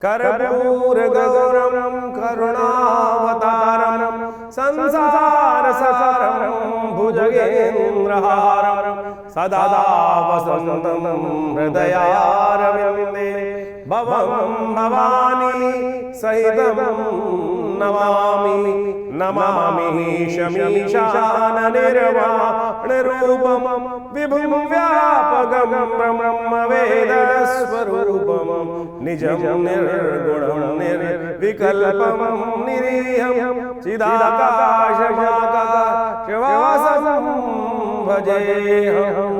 कर्पूरगौरं करुणावतारं संसारसारं भुजगेन्द्रहारं सदा वसन्तं हृदयारविन्दे भवं भवानी सहितं नमामि नमामि शमीशाननिर्वाणरूपं विभुं व्यापकं ब्रह्मवेदस्वरूपं निजं निर्गुणं निर्विकल्पं निरीहं चिदाकाशमाकाशवासं भजेऽहम्।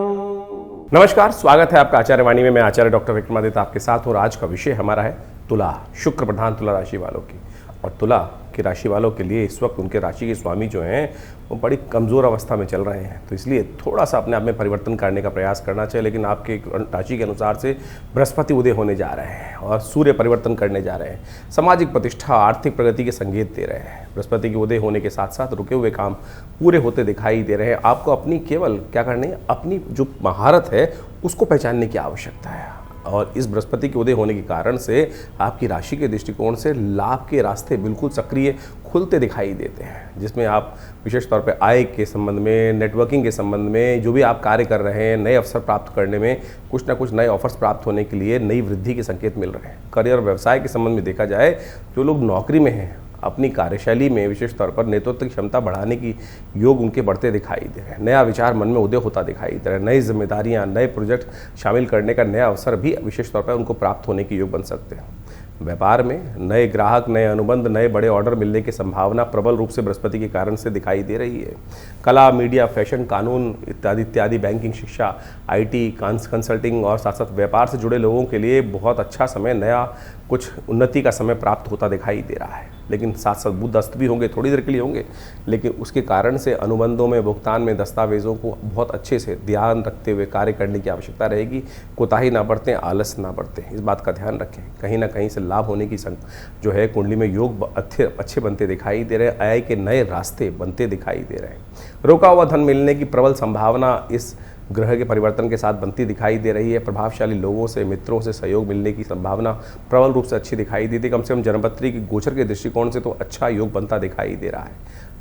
नमस्कार, स्वागत है आपका आचार्य वाणी में। मैं आचार्य डॉक्टर विक्रमादित्य आपके साथ और आज का विषय हमारा है तुला, शुक्र प्रधान तुला राशि वालों की। और तुला की राशि वालों के लिए इस वक्त उनके राशि के स्वामी जो हैं वो बड़ी कमज़ोर अवस्था में चल रहे हैं, तो इसलिए थोड़ा सा अपने आप में परिवर्तन करने का प्रयास करना चाहिए। लेकिन आपके राशि के अनुसार से बृहस्पति उदय होने जा रहे हैं और सूर्य परिवर्तन करने जा रहे हैं, सामाजिक प्रतिष्ठा आर्थिक प्रगति के संकेत दे रहे हैं। बृहस्पति के उदय होने के साथ साथ रुके हुए काम पूरे होते दिखाई दे रहे हैं। आपको अपनी केवल क्या करनी है, अपनी जो महारत है उसको पहचानने की आवश्यकता है। और इस बृहस्पति के उदय होने के कारण से आपकी राशि के दृष्टिकोण से लाभ के रास्ते बिल्कुल सक्रिय खुलते दिखाई देते हैं, जिसमें आप विशेष तौर पे आय के संबंध में, नेटवर्किंग के संबंध में, जो भी आप कार्य कर रहे हैं, नए अवसर प्राप्त करने में, कुछ ना कुछ नए ऑफर्स प्राप्त होने के लिए नई वृद्धि के संकेत मिल रहे हैं। करियर और व्यवसाय के संबंध में देखा जाए, जो लोग नौकरी में हैं अपनी कार्यशैली में विशेष तौर पर नेतृत्व की क्षमता बढ़ाने की योग उनके बढ़ते दिखाई दे रहे हैं। नया विचार मन में उदय होता दिखाई दे रहा है। नई जिम्मेदारियां, नए प्रोजेक्ट शामिल करने का नया अवसर भी विशेष तौर पर उनको प्राप्त होने के योग बन सकते हैं। व्यापार में नए ग्राहक, नए अनुबंध, नए बड़े ऑर्डर मिलने की संभावना प्रबल रूप से बृहस्पति के कारण से दिखाई दे रही है। कला, मीडिया, फैशन, कानून इत्यादि, बैंकिंग, शिक्षा, IT, कंसल्टिंग और साथ साथ व्यापार से जुड़े लोगों के लिए बहुत अच्छा समय, नया कुछ उन्नति का समय प्राप्त होता दिखाई दे रहा है। लेकिन साथ साथ बुध अस्त भी होंगे, थोड़ी देर के लिए होंगे, लेकिन उसके कारण से अनुबंधों में, भुगतान में, दस्तावेजों को बहुत अच्छे से ध्यान रखते हुए कार्य करने की आवश्यकता रहेगी। कोताही ना बरतें, आलस ना बरतें, इस बात का ध्यान रखें। कहीं ना कहीं से लाभ होने की जो है कुंडली में योग अच्छे बनते दिखाई दे रहे हैं। आय के नए रास्ते बनते दिखाई दे रहे हैं। रोका हुआ धन मिलने की प्रबल संभावना इस ग्रह के परिवर्तन के साथ बनती दिखाई दे रही है। प्रभावशाली लोगों से, मित्रों से सहयोग मिलने की संभावना प्रबल रूप से अच्छी दिखाई देती है। कम से कम जन्मपत्री की गोचर के दृष्टिकोण से तो अच्छा योग बनता दिखाई दे रहा है।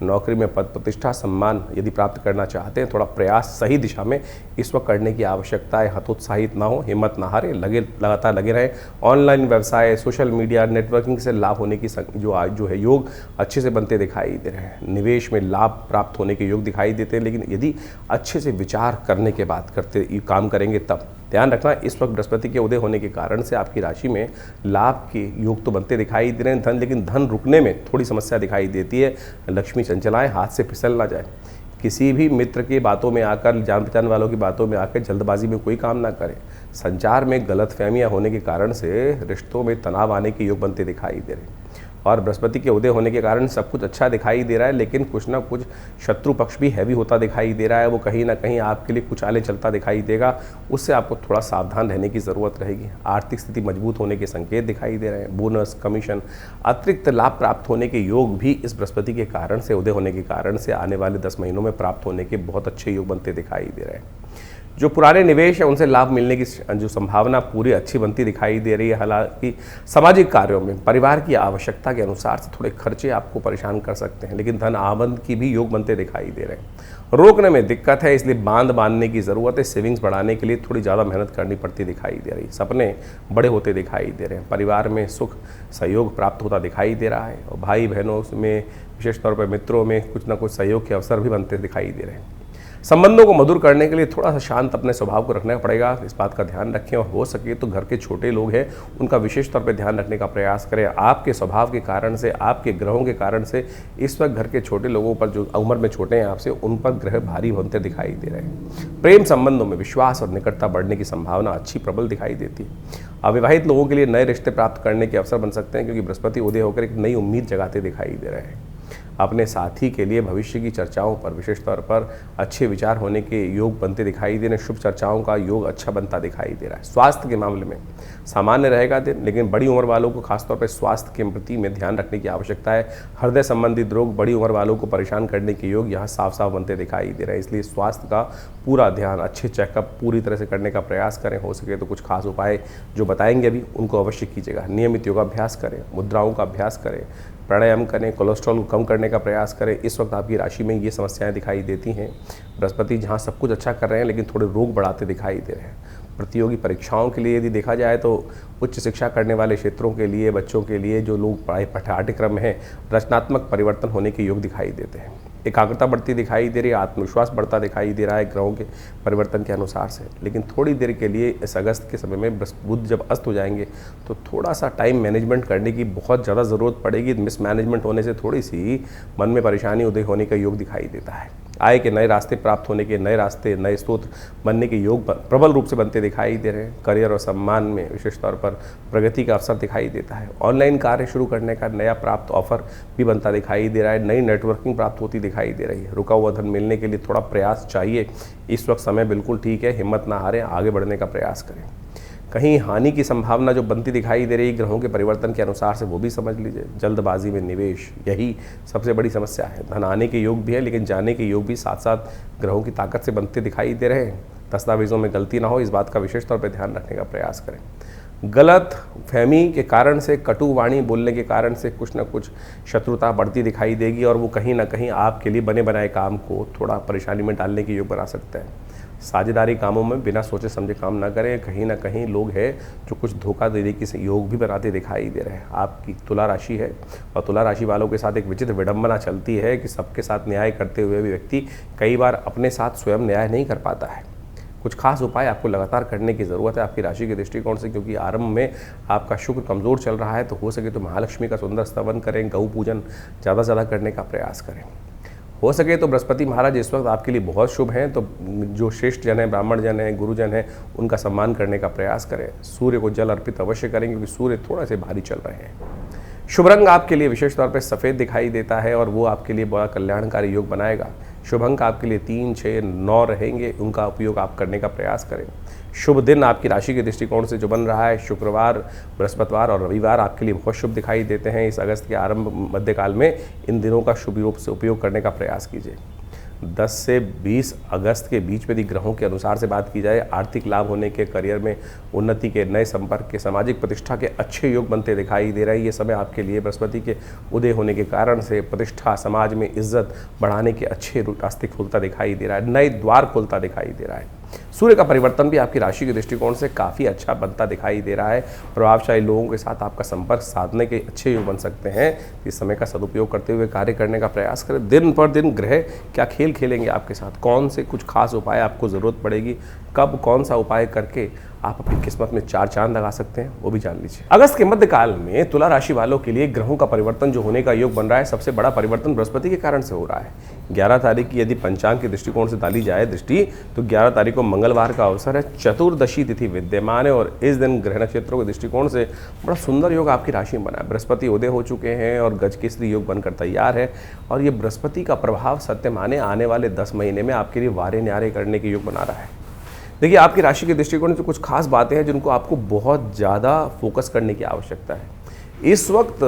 नौकरी में पद प्रतिष्ठा, सम्मान यदि प्राप्त करना चाहते हैं, थोड़ा प्रयास सही दिशा में इस वक्त करने की आवश्यकता है। हतोत्साहित ना हो, हिम्मत ना हारे, लगातार लगे रहें। ऑनलाइन व्यवसाय, सोशल मीडिया, नेटवर्किंग से लाभ होने की जो है योग अच्छे से बनते दिखाई दे रहे हैं। निवेश में लाभ प्राप्त होने के योग दिखाई देते हैं, लेकिन यदि अच्छे से विचार करने के बाद काम करेंगे तब। ध्यान रखना, इस वक्त बृहस्पति के उदय होने के कारण से आपकी राशि में लाभ के योग तो बनते दिखाई दे रहे हैं, लेकिन धन रुकने में थोड़ी समस्या दिखाई देती है। लक्ष्मी चंचलाएं, हाथ से फिसल ना जाए। किसी भी मित्र की बातों में आकर, जान पहचान वालों की बातों में आकर जल्दबाजी में कोई काम ना करें। संचार में गलतफहमियां होने के कारण से रिश्तों में तनाव आने के योग बनते दिखाई दे रहे हैं। और बृहस्पति के उदय होने के कारण सब कुछ अच्छा दिखाई दे रहा है, लेकिन कुछ ना कुछ शत्रु पक्ष भी हैवी होता दिखाई दे रहा है। वो कहीं ना कहीं आपके लिए कुछ आले चलता दिखाई देगा, उससे आपको थोड़ा सावधान रहने की ज़रूरत रहेगी। आर्थिक स्थिति मजबूत होने के संकेत दिखाई दे रहे हैं। बोनस, कमीशन, अतिरिक्त लाभ प्राप्त होने के योग भी इस बृहस्पति के कारण से, उदय होने के कारण से आने वाले 10 महीनों में प्राप्त होने के बहुत अच्छे योग बनते दिखाई दे रहे हैं। जो पुराने निवेश है उनसे लाभ मिलने की जो संभावना पूरी अच्छी बनती दिखाई दे रही है। हालांकि सामाजिक कार्यों में परिवार की आवश्यकता के अनुसार से थोड़े खर्चे आपको परेशान कर सकते हैं, लेकिन धन आमदन की भी योग बनते दिखाई दे रहे हैं। रोकने में दिक्कत है, इसलिए बांधने की ज़रूरत है। सेविंग्स बढ़ाने के लिए थोड़ी ज़्यादा मेहनत करनी पड़ती दिखाई दे रही है। सपने बड़े होते दिखाई दे रहे हैं। परिवार में सुख सहयोग प्राप्त होता दिखाई दे रहा है। और भाई बहनों में, विशेष तौर पर मित्रों में कुछ ना कुछ सहयोग के अवसर भी बनते दिखाई दे रहे हैं। संबंधों को मधुर करने के लिए थोड़ा सा शांत अपने स्वभाव को रखना पड़ेगा, इस बात का ध्यान रखें। और हो सके तो घर के छोटे लोग हैं उनका विशेष तौर पे ध्यान रखने का प्रयास करें। आपके स्वभाव के कारण से, आपके ग्रहों के कारण से इस वक्त घर के छोटे लोगों पर, जो उम्र में छोटे हैं आपसे, उन पर ग्रह भारी बनते दिखाई दे रहे हैं। प्रेम संबंधों में विश्वास और निकटता बढ़ने की संभावना अच्छी प्रबल दिखाई देती है। अविवाहित लोगों के लिए नए रिश्ते प्राप्त करने के अवसर बन सकते हैं, क्योंकि बृहस्पति उदय होकर एक नई उम्मीद जगाते दिखाई दे रहे हैं। अपने साथी के लिए भविष्य की चर्चाओं पर विशेष तौर पर अच्छे विचार होने के योग बनते दिखाई दे रहे हैं। शुभ चर्चाओं का योग अच्छा बनता दिखाई दे रहा है। स्वास्थ्य के मामले में सामान्य रहेगा दिन, लेकिन बड़ी उम्र वालों को खासतौर पर स्वास्थ्य के प्रति में ध्यान रखने की आवश्यकता है। हृदय संबंधित रोग बड़ी उम्र वालों को परेशान करने के योग यहाँ साफ साफ बनते दिखाई दे रहे हैं। इसलिए स्वास्थ्य का पूरा ध्यान, अच्छे चेकअप पूरी तरह से करने का प्रयास करें। हो सके तो कुछ खास उपाय जो बताएंगे अभी उनको अवश्य कीजिएगा। नियमित योगाभ्यास करें, मुद्राओं का अभ्यास करें, प्राणायाम करें, कोलेस्ट्रॉल को कम करने का प्रयास करें। इस वक्त आपकी राशि में ये समस्याएं दिखाई देती हैं। बृहस्पति जहाँ सब कुछ अच्छा कर रहे हैं लेकिन थोड़े रोग बढ़ाते दिखाई दे रहे हैं। प्रतियोगी परीक्षाओं के लिए यदि देखा जाए तो उच्च शिक्षा करने वाले क्षेत्रों के लिए, बच्चों के लिए जो लोग पाठ्यक्रम में हैं, रचनात्मक परिवर्तन होने के योग दिखाई देते हैं। एकाग्रता बढ़ती दिखाई दे रही है, आत्मविश्वास बढ़ता दिखाई दे रहा है ग्रहों के परिवर्तन के अनुसार से। लेकिन थोड़ी देर के लिए इस अगस्त के समय में बुध जब अस्त हो जाएंगे तो थोड़ा सा टाइम मैनेजमेंट करने की बहुत ज़्यादा ज़रूरत पड़ेगी। मिसमैनेजमेंट होने से थोड़ी सी मन में परेशानी उदय होने का योग दिखाई देता है। आय के नए रास्ते प्राप्त होने के, नए रास्ते, नए स्रोत बनने के योग प्रबल रूप से बनते दिखाई दे रहे हैं। करियर और सम्मान में विशेष तौर पर प्रगति का अवसर दिखाई देता है। ऑनलाइन कार्य शुरू करने का नया प्राप्त ऑफर भी बनता दिखाई दे रहा है। नई नेटवर्किंग प्राप्त होती दिखाई दे रही है। रुका हुआ धन मिलने के लिए थोड़ा प्रयास चाहिए। इस वक्त समय बिल्कुल ठीक है, हिम्मत ना हारें, आगे बढ़ने का प्रयास करें। कहीं हानि की संभावना जो बनती दिखाई दे रही है ग्रहों के परिवर्तन के अनुसार से, वो भी समझ लीजिए। जल्दबाजी में निवेश, यही सबसे बड़ी समस्या है। धन आने के योग भी है लेकिन जाने के योग भी साथ साथ ग्रहों की ताकत से बनते दिखाई दे रहे हैं। दस्तावेजों में गलती ना हो, इस बात का विशेष तौर पर ध्यान रखने का प्रयास करें। गलत फहमी के कारण से, कटु वाणी बोलने के कारण से कुछ ना कुछ शत्रुता बढ़ती दिखाई देगी और वो कहीं ना कहीं आपके लिए बने बनाए काम को थोड़ा परेशानी में डालने के योग बना सकता है। साझेदारी कामों में बिना सोचे समझे काम ना करें। कहीं ना कहीं लोग हैं जो कुछ धोखा देने की योग भी बनाते दिखाई दे रहे हैं। आपकी तुला राशि है और तुला राशि वालों के साथ एक विचित्र विडंबना चलती है कि सबके साथ न्याय करते हुए भी व्यक्ति कई बार अपने साथ स्वयं न्याय नहीं कर पाता है। कुछ खास उपाय आपको लगातार करने की ज़रूरत है आपकी राशि के दृष्टिकोण से, क्योंकि आरंभ में आपका शुक्र कमज़ोर चल रहा है। तो हो सके तो महालक्ष्मी का सुंदर स्तवन करें, गौ पूजन ज़्यादा से ज़्यादा करने का प्रयास करें। हो सके तो बृहस्पति महाराज इस वक्त आपके लिए बहुत शुभ हैं, तो जो श्रेष्ठ जन हैं, ब्राह्मण जन हैं, गुरुजन हैं, उनका सम्मान करने का प्रयास करें। सूर्य को जल अर्पित अवश्य करें क्योंकि सूर्य थोड़ा से भारी चल रहे हैं। शुभ रंग आपके लिए विशेष तौर पर सफ़ेद दिखाई देता है और वो आपके लिए बड़ा कल्याणकारी योग बनाएगा। शुभ अंक आपके लिए 3, 6, 9 रहेंगे, उनका उपयोग आप करने का प्रयास करें। शुभ दिन आपकी राशि के दृष्टिकोण से जो बन रहा है, शुक्रवार, बृहस्पतिवार और रविवार आपके लिए बहुत शुभ दिखाई देते हैं। इस अगस्त के आरंभ मध्यकाल में इन दिनों का शुभ रूप से उपयोग करने का प्रयास कीजिए। 10 से 20 अगस्त के बीच में यदि ग्रहों के अनुसार से बात की जाए, आर्थिक लाभ होने के, करियर में उन्नति के, नए संपर्क के, सामाजिक प्रतिष्ठा के अच्छे योग बनते दिखाई दे रहे हैं। ये समय आपके लिए बृहस्पति के उदय होने के कारण से प्रतिष्ठा, समाज में इज्जत बढ़ाने के अच्छे रास्ते खुलता दिखाई दे रहा है। नए द्वार खुलता दिखाई दे रहा है। सूर्य का परिवर्तन भी आपकी राशि के दृष्टिकोण से काफ़ी अच्छा बनता दिखाई दे रहा है। प्रभावशाली लोगों के साथ आपका संपर्क साधने के अच्छे योग बन सकते हैं। इस समय का सदुपयोग करते हुए कार्य करने का प्रयास करें। दिन पर दिन ग्रह क्या खेल खेलेंगे आपके साथ, कौन से कुछ खास उपाय आपको ज़रूरत पड़ेगी, कब कौन सा उपाय करके आप अपनी किस्मत में 4 चांद लगा सकते हैं, वो भी जान लीजिए। अगस्त के मध्यकाल में तुला राशि वालों के लिए ग्रहों का परिवर्तन जो होने का योग बन रहा है, सबसे बड़ा परिवर्तन बृहस्पति के कारण से हो रहा है। 11 तारीख की यदि पंचांग के दृष्टिकोण से डाली जाए दृष्टि, तो 11 तारीख को मंगलवार का अवसर है। चतुर्दशी तिथि विद्यमान है और इस दिन ग्रह नक्षत्रों के दृष्टिकोण से बड़ा सुंदर योग आपकी राशि में बना है। बृहस्पति उदय हो चुके हैं और गज केसरी योग बनकर तैयार है और ये बृहस्पति का प्रभाव सत्य माने आने वाले 10 महीने में आपके लिए वारे न्यारे करने के योग बना रहा है। देखिए, आपकी राशि के दृष्टिकोण से कुछ खास बातें हैं जिनको आपको बहुत ज़्यादा फोकस करने की आवश्यकता है। इस वक्त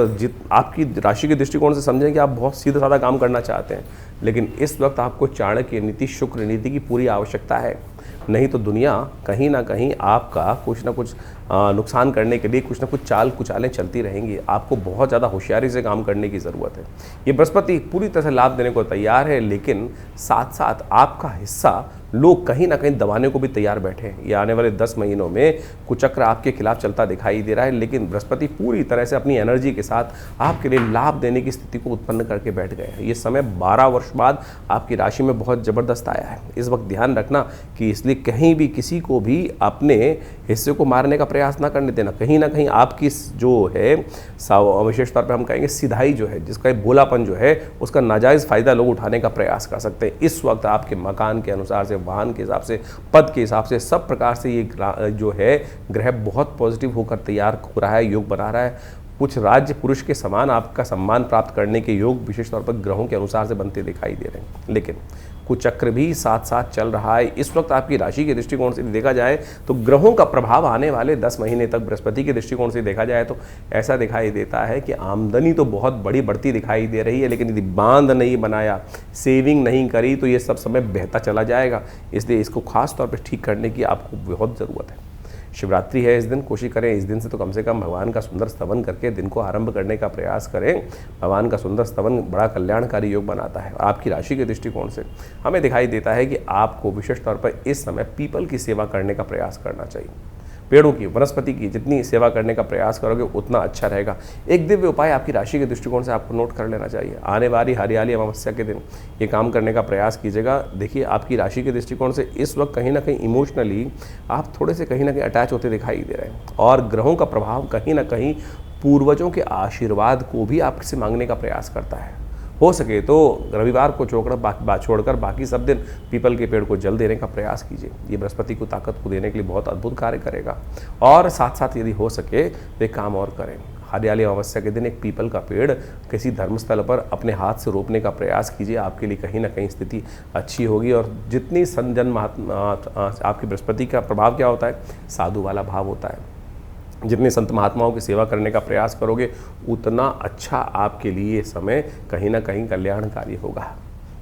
आपकी राशि के दृष्टिकोण से समझें कि आप बहुत सीधा साधा काम करना चाहते हैं, लेकिन इस वक्त आपको चाणक्य नीति, शुक्र नीति की पूरी आवश्यकता है। नहीं तो दुनिया कहीं ना कहीं आपका कुछ ना कुछ नुकसान करने के लिए कुछ ना कुछ चाल कुचालें चलती रहेंगी। आपको बहुत ज़्यादा होशियारी से काम करने की ज़रूरत है। ये बृहस्पति पूरी तरह से लाभ देने को तैयार है, लेकिन साथ साथ आपका हिस्सा लोग कहीं ना कहीं दबाने को भी तैयार बैठे हैं। ये आने वाले 10 महीनों में कुचक्र आपके खिलाफ चलता दिखाई दे रहा है, लेकिन बृहस्पति पूरी तरह से अपनी एनर्जी के साथ आपके लिए लाभ देने की स्थिति को उत्पन्न करके बैठ गए हैं। ये समय 12 वर्ष बाद आपकी राशि में बहुत ज़बरदस्त आया है। इस वक्त ध्यान रखना कि इसलिए कहीं भी किसी को भी अपने हिस्से को मारने का प्रयास ना करने देना। कहीं ना कहीं आपकी जो है विशेष तौर पर हम कहेंगे सिधाई जो है, जिसका बोलापन जो है, उसका नाजायज़ फ़ायदा लोग उठाने का प्रयास कर सकते हैं। इस वक्त आपके मकान के अनुसार से, वाहन के हिसाब से, पद के हिसाब से, सब प्रकार से ये जो है ग्रह बहुत पॉजिटिव होकर तैयार हो रहा है, योग बना रहा है। कुछ राज्य पुरुष के समान आपका सम्मान प्राप्त करने के योग विशेष तौर पर ग्रहों के अनुसार से बनते दिखाई दे रहे हैं। लेकिन कुचक्र भी साथ साथ चल रहा है। इस वक्त आपकी राशि के दृष्टिकोण से देखा जाए तो ग्रहों का प्रभाव आने वाले 10 महीने तक बृहस्पति के दृष्टिकोण से देखा जाए तो ऐसा दिखाई देता है कि आमदनी तो बहुत बड़ी बढ़ती दिखाई दे रही है, लेकिन यदि बांध नहीं बनाया, सेविंग नहीं करी तो ये सब समय बहता चला जाएगा। इसलिए इसको खास तौर पर ठीक करने की आपको बहुत ज़रूरत है। शिवरात्रि है इस दिन, कोशिश करें इस दिन से तो कम से कम भगवान का सुंदर स्तवन करके दिन को आरंभ करने का प्रयास करें। भगवान का सुंदर स्तवन बड़ा कल्याणकारी योग बनाता है। आपकी राशि के दृष्टिकोण से हमें दिखाई देता है कि आपको विशेष तौर पर इस समय पीपल की सेवा करने का प्रयास करना चाहिए। पेड़ों की, वनस्पति की जितनी सेवा करने का प्रयास करोगे उतना अच्छा रहेगा। एक दिव्य उपाय आपकी राशि के दृष्टिकोण से आपको नोट कर लेना चाहिए। आने वाली हरियाली अमावस्या के दिन ये काम करने का प्रयास कीजिएगा। देखिए आपकी राशि के दृष्टिकोण से इस वक्त कहीं ना कहीं इमोशनली आप थोड़े से कहीं ना कहीं अटैच होते दिखाई दे रहे हैं, और ग्रहों का प्रभाव कहीं ना कहीं पूर्वजों के आशीर्वाद को भी आपसे मांगने का प्रयास करता है। हो सके तो रविवार को छोड़कर बाकी सब दिन पीपल के पेड़ को जल देने का प्रयास कीजिए। ये बृहस्पति को ताकत को देने के लिए बहुत अद्भुत कार्य करेगा। और साथ साथ यदि हो सके तो एक काम और करें, हरियाली अमावस्या के दिन एक पीपल का पेड़ किसी धर्मस्थल पर अपने हाथ से रोपने का प्रयास कीजिए। आपके लिए कहीं ना कहीं स्थिति अच्छी होगी। और जितनी संजन आपकी बृहस्पति का प्रभाव क्या होता है, साधु वाला भाव होता है। जितने संत महात्माओं की सेवा करने का प्रयास करोगे उतना अच्छा आपके लिए समय कहीं ना कहीं कल्याणकारी होगा।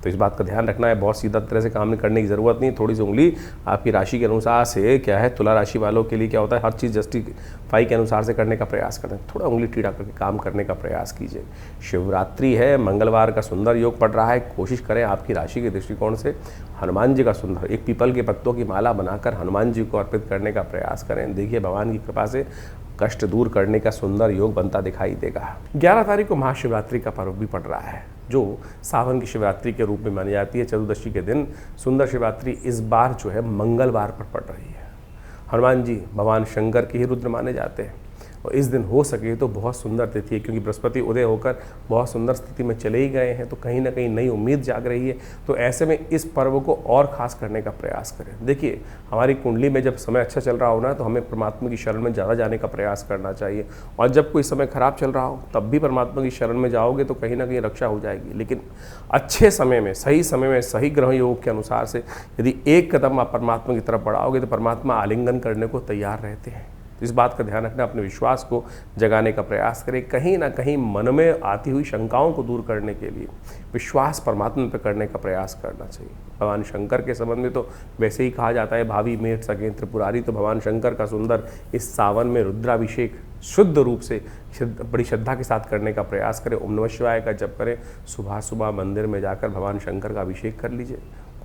तो इस बात का ध्यान रखना है। बहुत सीधा तरह से काम करने की ज़रूरत नहीं। थोड़ी सी उंगली आपकी राशि के अनुसार से क्या है, तुला राशि वालों के लिए क्या होता है, हर चीज़ जस्टिफाई के अनुसार से करने का प्रयास करें। थोड़ा उंगली टीढ़ा करके काम करने का प्रयास कीजिए। शिवरात्रि है, मंगलवार का सुंदर योग पड़ रहा है। कोशिश करें आपकी राशि के दृष्टिकोण से हनुमान जी का सुंदर एक पीपल के पत्तों की माला बनाकर हनुमान जी को अर्पित करने का प्रयास करें। देखिए भगवान की कृपा से कष्ट दूर करने का सुंदर योग बनता दिखाई देगा। 11 तारीख को महाशिवरात्रि का पर्व भी पड़ रहा है, जो सावन की शिवरात्रि के रूप में मानी जाती है। चतुर्दशी के दिन सुंदर शिवरात्रि इस बार जो है मंगलवार पर पड़ रही है। हनुमान जी भगवान शंकर के ही रुद्र माने जाते हैं, और इस दिन हो सके तो बहुत सुंदर तिथि है, क्योंकि बृहस्पति उदय होकर बहुत सुंदर स्थिति में चले ही गए हैं, तो कहीं ना कहीं नई उम्मीद जाग रही है। तो ऐसे में इस पर्व को और खास करने का प्रयास करें। देखिए हमारी कुंडली में जब समय अच्छा चल रहा हो ना, तो हमें परमात्मा की शरण में ज़्यादा जाने का प्रयास करना चाहिए, और जब कोई समय खराब चल रहा हो तब भी परमात्मा की शरण में जाओगे तो कहीं ना कहीं रक्षा हो जाएगी। लेकिन अच्छे समय में, सही ग्रह योग के अनुसार से यदि एक कदम आप परमात्मा की तरफ बढ़ाओगे तो परमात्मा आलिंगन करने को तैयार रहते हैं। तो इस बात का ध्यान रखना, अपने विश्वास को जगाने का प्रयास करें। कहीं ना कहीं मन में आती हुई शंकाओं को दूर करने के लिए विश्वास परमात्मा पर करने का प्रयास करना चाहिए। भगवान शंकर के संबंध में तो वैसे ही कहा जाता है, भावी मेट सके त्रिपुरारी। तो भगवान शंकर का सुंदर इस सावन में रुद्राभिषेक शुद्ध रूप से बड़ी श्रद्धा के साथ करने का प्रयास करें। ओम नमः शिवाय का जप करें। सुबह सुबह मंदिर में जाकर भगवान शंकर का अभिषेक कर लीजिए,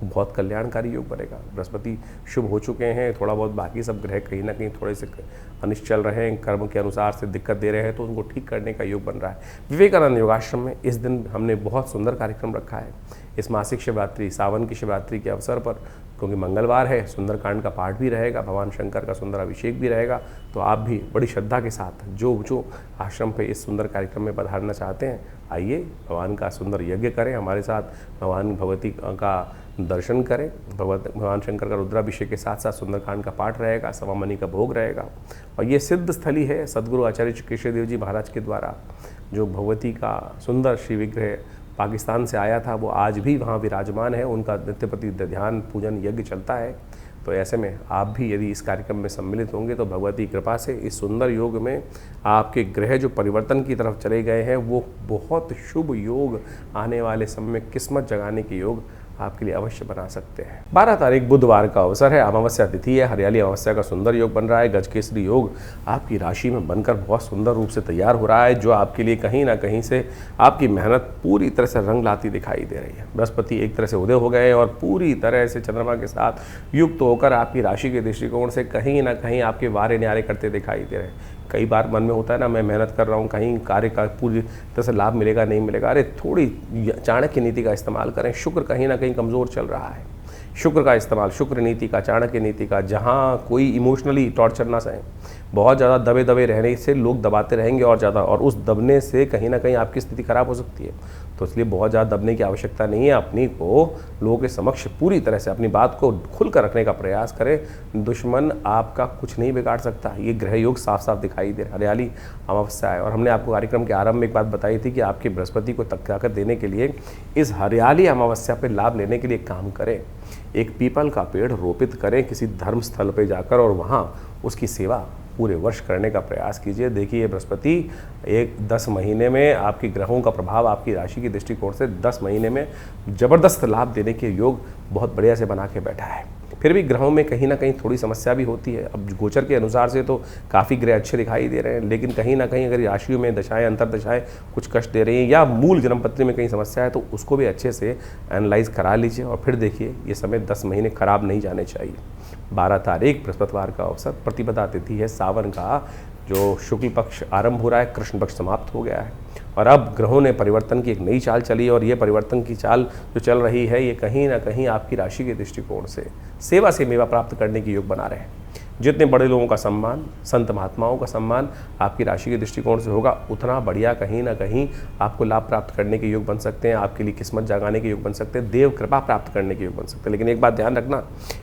बहुत कल्याणकारी योग बनेगा। बृहस्पति शुभ हो चुके हैं, थोड़ा बहुत बाकी सब ग्रह कहीं ना कहीं थोड़े से अनिष्ट चल रहे हैं, कर्म के अनुसार से दिक्कत दे रहे हैं, तो उनको ठीक करने का योग बन रहा है। विवेकानंद योगाश्रम में इस दिन हमने बहुत सुंदर कार्यक्रम रखा है। इस मासिक शिवरात्रि, सावन की शिवरात्रि के अवसर पर, क्योंकि मंगलवार है, सुंदरकांड का पाठ भी रहेगा, भगवान शंकर का सुंदर अभिषेक भी रहेगा। तो आप भी बड़ी श्रद्धा के साथ जो आश्रम पे इस सुंदर कार्यक्रम में पधारना चाहते हैं, आइए भगवान का सुंदर यज्ञ करें, हमारे साथ भगवान भगवती का दर्शन करें। भगवान शंकर का रुद्राभिषेक के साथ साथ सुंदरकांड का पाठ रहेगा, सवामनी का भोग रहेगा। और ये सिद्ध स्थली है सदगुरु आचार्य कृष्णदेव जी महाराज के द्वारा जो भगवती का सुंदर श्री विग्रह पाकिस्तान से आया था, वो आज भी वहाँ विराजमान है। उनका नित्य प्रति ध्यान पूजन यज्ञ चलता है। तो ऐसे में आप भी यदि इस कार्यक्रम में सम्मिलित होंगे तो भगवती कृपा से इस सुंदर योग में आपके ग्रह जो परिवर्तन की तरफ चले गए हैं, वो बहुत शुभ योग आने वाले समय में किस्मत जगाने के योग आपके लिए अवश्य बना सकते हैं। 12 तारीख बुधवार का अवसर है, अमावस्या तिथि है। हरियाली अमावस्या का सुंदर योग बन रहा है। गजकेसरी योग आपकी राशि में बनकर बहुत सुंदर रूप से तैयार हो रहा है, जो आपके लिए कहीं ना कहीं से आपकी मेहनत पूरी तरह से रंग लाती दिखाई दे रही है। बृहस्पति एक तरह से उदय हो गए और पूरी तरह से चंद्रमा के साथ युक्त होकर आपकी राशि के दृष्टिकोण से कहीं ना कहीं आपके वारे न्यारे करते दिखाई दे रहे हैं। कई बार मन में होता है ना, मैं मेहनत कर रहा हूँ, कहीं कार्य का पूरी तरह से लाभ मिलेगा नहीं मिलेगा। अरे थोड़ी चाणक्य नीति का इस्तेमाल करें। शुक्र कहीं ना कहीं कमज़ोर चल रहा है। शुक्र का इस्तेमाल, शुक्र नीति का, चाणक्य नीति का, जहाँ कोई इमोशनली टॉर्चर ना सहें, बहुत ज़्यादा दबे दबे रहने से लोग दबाते रहेंगे और ज़्यादा, और उस दबने से कहीं ना कहीं आपकी स्थिति खराब हो सकती है। तो इसलिए बहुत ज़्यादा दबने की आवश्यकता नहीं है। अपनी को लोगों के समक्ष पूरी तरह से अपनी बात को खुलकर रखने का प्रयास करें। दुश्मन आपका कुछ नहीं बिगाड़ सकता। ये ग्रह योग साफ साफ दिखाई दे रहा है। हरियाली अमावस्या है और हमने आपको कार्यक्रम के आरंभ में एक बात बताई थी कि आपकी बृहस्पति को ताकत देने के लिए इस हरियाली अमावस्या पर लाभ लेने के लिए काम करें। एक पीपल का पेड़ रोपित करें किसी धर्म स्थल पर जाकर और वहाँ उसकी सेवा पूरे वर्ष करने का प्रयास कीजिए। देखिए बृहस्पति एक 10 महीने में आपकी ग्रहों का प्रभाव आपकी राशि की दृष्टिकोण से 10 महीने में ज़बरदस्त लाभ देने के योग बहुत बढ़िया से बना के बैठा है। फिर भी ग्रहों में कहीं ना कहीं थोड़ी समस्या भी होती है। अब गोचर के अनुसार से तो काफ़ी ग्रह अच्छे दिखाई दे रहे हैं, लेकिन कहीं ना कहीं अगर राशियों में दशाएं अंतर्दशाएं कुछ कष्ट दे रही हैं या मूल जन्मपत्री में कहीं समस्या है तो उसको भी अच्छे से एनालाइज करा लीजिए और फिर देखिए ये समय 10 महीने खराब नहीं जाने चाहिए। 12 तारीख बृहस्पतिवार का अवसर, प्रतिपदा तिथि है, सावन का जो शुक्ल पक्ष आरंभ हो रहा है, कृष्ण पक्ष समाप्त हो गया है और अब ग्रहों ने परिवर्तन की एक नई चाल चली और ये परिवर्तन की चाल जो चल रही है ये कहीं ना कहीं आपकी राशि के दृष्टिकोण से सेवा से मेवा प्राप्त करने की योग बना रहे हैं। जितने बड़े लोगों का सम्मान, संत महात्माओं का सम्मान आपकी राशि के दृष्टिकोण से होगा, उतना बढ़िया कहीं ना कहीं आपको लाभ प्राप्त करने के योग बन सकते हैं, आपके लिए किस्मत जगाने के योग बन सकते हैं, देव कृपा प्राप्त करने के योग बन सकते हैं। लेकिन एक बात ध्यान रखना,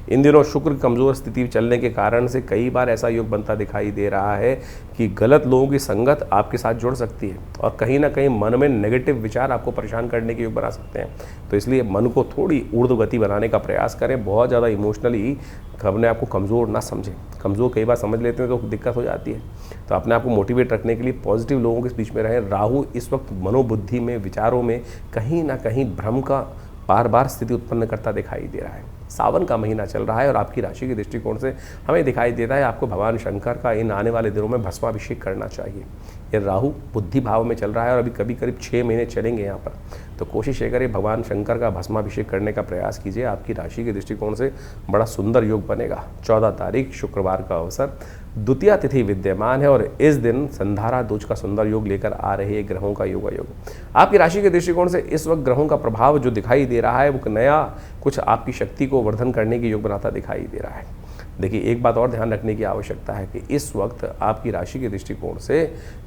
इन दिनों शुक्र कमज़ोर स्थिति चलने के कारण से कई बार ऐसा योग बनता दिखाई दे रहा है कि गलत लोगों की संगत आपके साथ जुड़ सकती है और कहीं ना कहीं मन में नेगेटिव विचार आपको परेशान करने के योग बना सकते हैं। तो इसलिए मन को थोड़ी ऊर्ध्व गति बनाने का प्रयास करें। बहुत ज़्यादा इमोशनली अपने आप को कमज़ोर ना समझें। कमज़ोर कई बार समझ लेते हैं तो दिक्कत हो जाती है। तो अपने आप को मोटिवेट रखने के लिए पॉजिटिव लोगों के बीच में रहें। राहु इस वक्त मनोबुद्धि में, विचारों में कहीं ना कहीं भ्रम का बार बार स्थिति उत्पन्न करता दिखाई दे रहा है। सावन का महीना चल रहा है और आपकी राशि के दृष्टिकोण से हमें दिखाई देता है आपको भगवान शंकर का इन आने वाले दिनों में भस्माभिषेक करना चाहिए। ये राहु बुद्धि भाव में चल रहा है और अभी कभी करीब 6 महीने चलेंगे यहाँ पर। तो कोशिश ये करें भगवान शंकर का भस्माभिषेक करने का प्रयास कीजिए। आपकी राशि के दृष्टिकोण से बड़ा सुंदर योग बनेगा। 14 तारीख शुक्रवार का अवसर, द्वितीया तिथि विद्यमान है और इस दिन संधारा दूज का सुंदर योग लेकर आ रहे हैं ग्रहों का योग। आपकी राशि के दृष्टिकोण से इस वक्त ग्रहों का प्रभाव जो दिखाई दे रहा है वो नया कुछ आपकी शक्ति को वर्धन करने के योग बनाता दिखाई दे रहा है। देखिए एक बात और ध्यान रखने की आवश्यकता है कि इस वक्त आपकी राशि के दृष्टिकोण से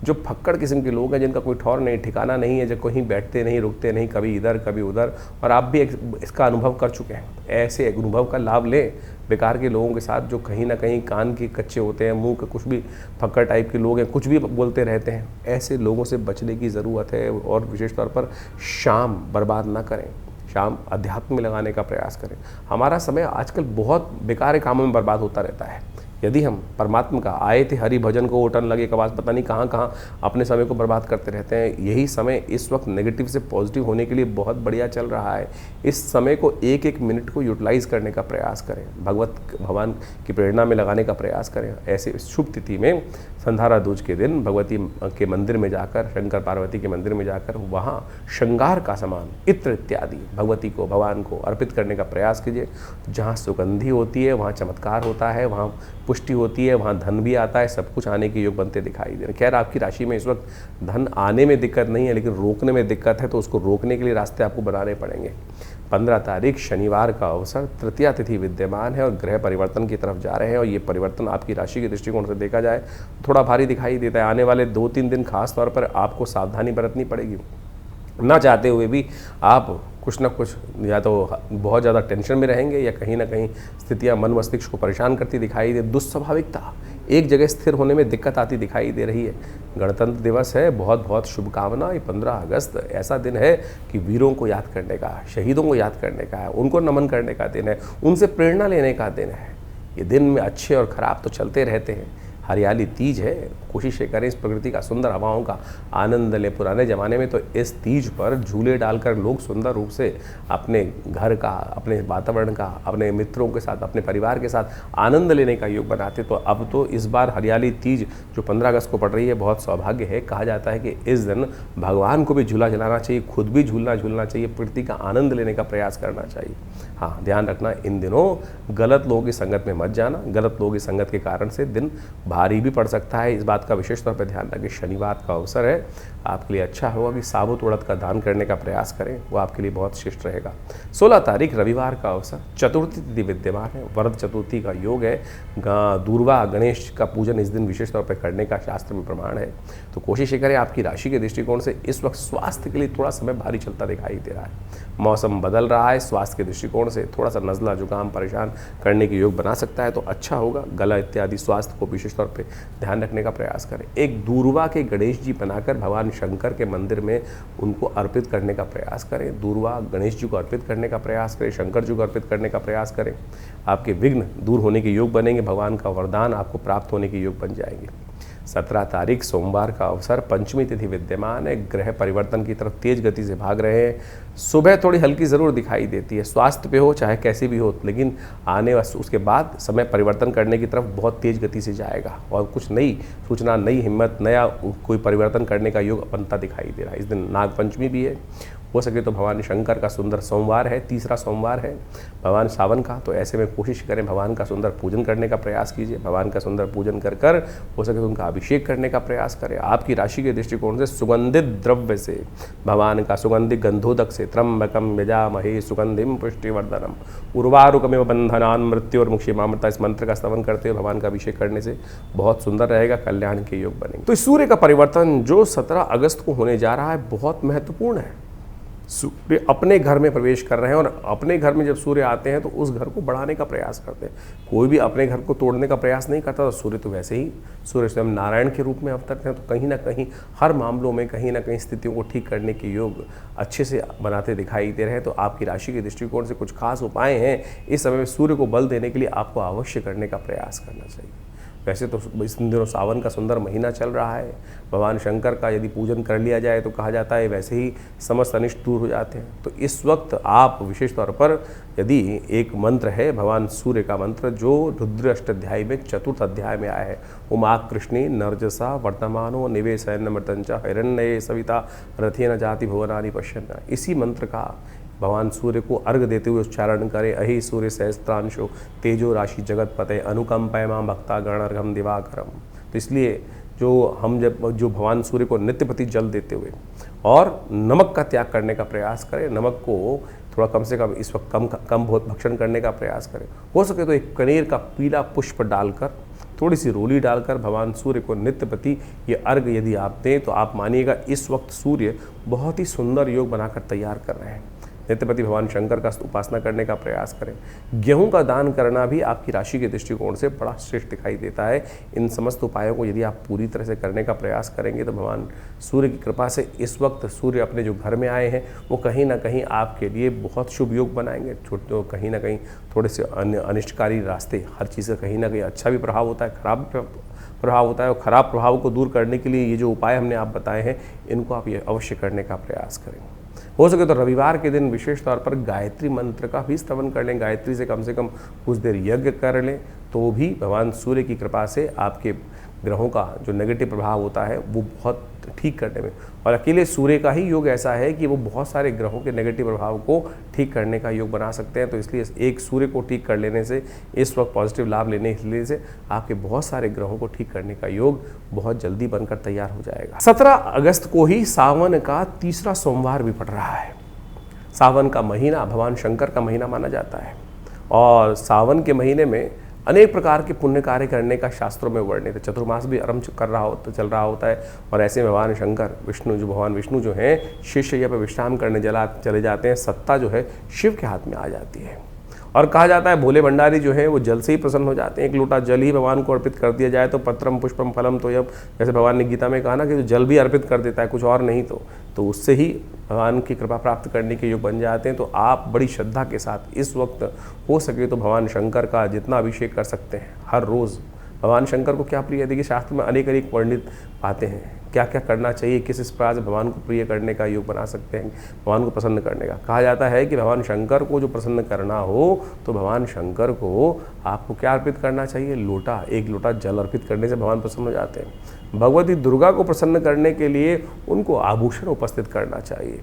जो फक्कड़ किस्म के लोग हैं जिनका कोई ठौर नहीं, ठिकाना नहीं है, जो कहीं बैठते नहीं, रुकते नहीं, कभी इधर कभी उधर, और आप भी इसका अनुभव कर चुके हैं, ऐसे अनुभव का लाभ लें। बेकार के लोगों के साथ जो कहीं ना कहीं कान के कच्चे होते हैं, मुंह के कुछ भी फक्कड़ टाइप के लोग हैं, कुछ भी बोलते रहते हैं, ऐसे लोगों से बचने की ज़रूरत है। और विशेष तौर पर शाम बर्बाद ना करें, शाम अध्यात्म में लगाने का प्रयास करें। हमारा समय आजकल बहुत बेकार कामों में बर्बाद होता रहता है। यदि हम परमात्मा का आए थे हरि भजन को ओटन लगे कबास, पता नहीं कहाँ कहाँ अपने समय को बर्बाद करते रहते हैं। यही समय इस वक्त नेगेटिव से पॉजिटिव होने के लिए बहुत बढ़िया चल रहा है। इस समय को एक एक मिनट को यूटिलाइज करने का प्रयास करें, भगवान की प्रेरणा में लगाने का प्रयास करें। ऐसे शुभ तिथि में संधारा दूज के दिन भगवती के मंदिर में जाकर, शंकर पार्वती के मंदिर में जाकर वहाँ श्रृंगार का सामान, इत्र इत्यादि भगवती को, भगवान को अर्पित करने का प्रयास कीजिए। जहाँ सुगंधी होती है वहाँ चमत्कार होता है, वहाँ पुष्टि होती है, वहाँ धन भी आता है, सब कुछ आने के योग बनते दिखाई दे रहे हैं। खैर आपकी राशि में इस वक्त धन आने में दिक्कत नहीं है, लेकिन रोकने में दिक्कत है, तो उसको रोकने के लिए रास्ते आपको बनाने पड़ेंगे। 15 तारीख शनिवार का अवसर, तृतीया तिथि विद्यमान है और ग्रह परिवर्तन की तरफ जा रहे हैं और ये परिवर्तन आपकी राशि के दृष्टिकोण से देखा जाए थोड़ा भारी दिखाई देता है। आने वाले 2-3 दिन खास तौर पर आपको सावधानी बरतनी पड़ेगी। ना चाहते हुए भी आप कुछ ना कुछ या तो बहुत ज़्यादा टेंशन में रहेंगे या कहीं ना कहीं स्थितियां मन मस्तिष्क को परेशान करती दिखाई दे। दुस्वाभाविकता, एक जगह स्थिर होने में दिक्कत आती दिखाई दे रही है। गणतंत्र दिवस है, बहुत बहुत शुभकामना। ये 15 अगस्त ऐसा दिन है कि वीरों को याद करने का, शहीदों को याद करने का है, उनको नमन करने का दिन है, उनसे प्रेरणा लेने का दिन है। ये दिन में अच्छे और ख़राब तो चलते रहते हैं। हरियाली तीज है, कोशिश करें इस प्रकृति का सुंदर हवाओं का आनंद लें। पुराने ज़माने में तो इस तीज पर झूले डालकर लोग सुंदर रूप से अपने घर का, अपने वातावरण का, अपने मित्रों के साथ, अपने परिवार के साथ आनंद लेने का योग बनाते। तो अब तो इस बार हरियाली तीज जो 15 अगस्त को पड़ रही है, बहुत सौभाग्य है। कहा जाता है कि इस दिन भगवान को भी झूला झुलाना चाहिए, खुद भी झूलना चाहिए, प्रकृति का आनंद लेने का प्रयास करना चाहिए। हाँ, ध्यान रखना इन दिनों गलत लोगों की संगत में मत जाना। गलत लोगों की संगत के कारण से दिन भारी भी पड़ सकता है, इस बात का विशेष तौर पर ध्यान रखें। शनिवार का अवसर है, आपके लिए अच्छा होगा कि साबुत उड़द का दान करने का प्रयास करें, वो आपके लिए बहुत शिष्ट रहेगा। 16 तारीख रविवार का अवसर, चतुर्थी तिथि विद्यमान है, वरद चतुर्थी का योग है। दूर्वा गणेश का पूजन इस दिन विशेष तौर पर करने का शास्त्र में प्रमाण है। तो कोशिश ये करें, आपकी राशि के दृष्टिकोण से इस वक्त स्वास्थ्य के लिए थोड़ा समय भारी चलता दिखाई दे रहा है। मौसम बदल रहा है, स्वास्थ्य के दृष्टिकोण से थोड़ा सा नज़ला जुकाम परेशान करने के योग बना सकता है, तो अच्छा होगा गला इत्यादि स्वास्थ्य को विशेष तौर पे ध्यान रखने का प्रयास करें। एक दूर्वा के गणेश जी बनाकर भगवान शंकर के मंदिर में उनको अर्पित करने का प्रयास करें। दूर्वा गणेश जी को अर्पित करने का प्रयास करें, शंकर जी को अर्पित करने का प्रयास करें। आपके विघ्न दूर होने के योग बनेंगे, भगवान का वरदान आपको प्राप्त होने के योग बन जाएंगे। 17 तारीख सोमवार का अवसर, पंचमी तिथि विद्यमान है, ग्रह परिवर्तन की तरफ तेज गति से भाग रहे हैं। सुबह थोड़ी हल्की ज़रूर दिखाई देती है, स्वास्थ्य पे हो चाहे कैसी भी हो, लेकिन आने उसके बाद समय परिवर्तन करने की तरफ बहुत तेज गति से जाएगा और कुछ नई सूचना, नई हिम्मत, नया कोई परिवर्तन करने का योग बनता दिखाई दे रहा है। इस दिन नागपंचमी भी है, हो सके तो भगवान शंकर का सुंदर सोमवार है, तीसरा सोमवार है भगवान सावन का, तो ऐसे में कोशिश करें भगवान का सुंदर पूजन करने का प्रयास कीजिए। भगवान का सुंदर पूजन कर कर हो सके तो उनका अभिषेक करने का प्रयास करें। आपकी राशि के दृष्टिकोण से सुगंधित द्रव्य से, भगवान का सुगंधित गंधोदक से, त्र्यंबकम यजामहे सुगंधिम पुष्टिवर्धनम उर्वारुकमेव बंधनान मृत्योर्मुक्षीमामृता, इस मंत्र का स्तवन करते हुए भगवान का अभिषेक करने से बहुत सुंदर रहेगा, कल्याण के योग बनेंगे। तो इस सूर्य का परिवर्तन जो 17 अगस्त को होने जा रहा है बहुत महत्वपूर्ण है। सूर्य अपने घर में प्रवेश कर रहे हैं और अपने घर में जब सूर्य आते हैं तो उस घर को बढ़ाने का प्रयास करते हैं। कोई भी अपने घर को तोड़ने का प्रयास नहीं करता, तो सूर्य तो वैसे ही, सूर्य स्वयं नारायण के रूप में अवतरते हैं, तो कहीं ना कहीं हर मामलों में कहीं ना कहीं स्थितियों को ठीक करने के योग अच्छे से बनाते दिखाई दे रहे हैं। तो आपकी राशि के दृष्टिकोण से कुछ खास उपाय हैं इस समय में सूर्य को बल देने के लिए आपको अवश्य करने का प्रयास करना चाहिए। वैसे तो इस दिनों सावन का सुंदर महीना चल रहा है, भगवान शंकर का यदि पूजन कर लिया जाए तो कहा जाता है वैसे ही समस्त अनिष्ट दूर हो जाते हैं। तो इस वक्त आप विशेष तौर पर यदि एक मंत्र है भगवान सूर्य का मंत्र जो रुद्र अष्टाध्यायी में चतुर्थ अध्याय में आया है, उमा कृष्णी नर्जसा वर्तमानो निवेशयन मृतंचा हिरण्ये सविता रथेन जाति भुवनानि पश्यन्, इसी मंत्र का भगवान सूर्य को अर्घ देते हुए उच्चारण करें। अहि सूर्य सहस्त्रांशो तेजो राशि जगत पते अनुकंपय मां भक्ता गणर्घम दिवाकरम। तो इसलिए जो भगवान सूर्य को नित्यप्रति जल देते हुए और नमक का त्याग करने का प्रयास करें, नमक को थोड़ा कम से कम इस वक्त कम बहुत भक्षण करने का प्रयास करें। हो सके तो एक कनेर का पीला पुष्प डालकर, थोड़ी सी रोली डालकर भगवान सूर्य को नित्य प्रति ये अर्घ यदि आप दें तो आप मानिएगा इस वक्त सूर्य बहुत ही सुंदर योग बनाकर तैयार कर रहे हैं। नित्यपति भगवान शंकर का उपासना करने का प्रयास करें। गेहूं का दान करना भी आपकी राशि के दृष्टिकोण से बड़ा श्रेष्ठ दिखाई देता है। इन समस्त उपायों को यदि आप पूरी तरह से करने का प्रयास करेंगे तो भगवान सूर्य की कृपा से इस वक्त सूर्य अपने जो घर में आए हैं वो कहीं ना कहीं आपके लिए बहुत शुभ योग बनाएंगे। तो कहीं ना कहीं थोड़े से अनिष्टकारी रास्ते, हर चीज़ का कहीं ना कहीं अच्छा भी प्रभाव होता है, खराब प्रभाव होता है, और ख़राब प्रभाव को दूर करने के लिए ये जो उपाय हमने आप बताए हैं इनको आप ये अवश्य करने का प्रयास करें। हो सके तो रविवार के दिन विशेष तौर पर गायत्री मंत्र का भी स्तवन कर लें, गायत्री से कम कुछ देर यज्ञ कर लें, तो भी भगवान सूर्य की कृपा से आपके ग्रहों का जो नेगेटिव प्रभाव होता है वो बहुत ठीक करने में, और अकेले सूर्य का ही योग ऐसा है कि वो बहुत सारे ग्रहों के नेगेटिव प्रभाव को ठीक करने का योग बना सकते हैं। तो इसलिए एक सूर्य को ठीक कर लेने से, इस वक्त पॉजिटिव लाभ लेने से आपके बहुत सारे ग्रहों को ठीक करने का योग बहुत जल्दी बनकर तैयार हो जाएगा। 17 अगस्त को ही सावन का तीसरा सोमवार भी पड़ रहा है। सावन का महीना भगवान शंकर का महीना माना जाता है और सावन के महीने में अनेक प्रकार के पुण्य कार्य करने का शास्त्रों में वर्णित है। चतुर्मास भी आरंभ चल रहा होता है और ऐसे में भगवान शंकर भगवान विष्णु जो हैं शिष्य पर विश्राम करने चले जाते हैं। सत्ता जो है शिव के हाथ में आ जाती है और कहा जाता है भोले भंडारी जो है वो जल से ही प्रसन्न हो जाते हैं। एक लोटा जल ही भगवान को अर्पित कर दिया जाए तो पत्रम पुष्पम फलम तो यब, जैसे भगवान ने गीता में कहा ना कि जो जल भी अर्पित कर देता है कुछ और नहीं तो उससे ही भगवान की कृपा प्राप्त करने के योग बन जाते हैं। तो आप बड़ी श्रद्धा के साथ इस वक्त हो सके तो भगवान शंकर का जितना अभिषेक कर सकते हैं हर रोज़। भगवान शंकर को क्या प्रिय है, देखिए शास्त्र में अनेक वर्णित पाते हैं क्या क्या करना चाहिए, किस प्रकार से भगवान को प्रिय करने का योग बना सकते हैं, भगवान को प्रसन्न करने का। कहा जाता है कि भगवान शंकर को जो प्रसन्न करना हो तो भगवान शंकर को आपको क्या अर्पित करना चाहिए, एक लोटा जल अर्पित करने से भगवान प्रसन्न हो जाते हैं। भगवती दुर्गा को प्रसन्न करने के लिए उनको आभूषण उपस्थित करना चाहिए।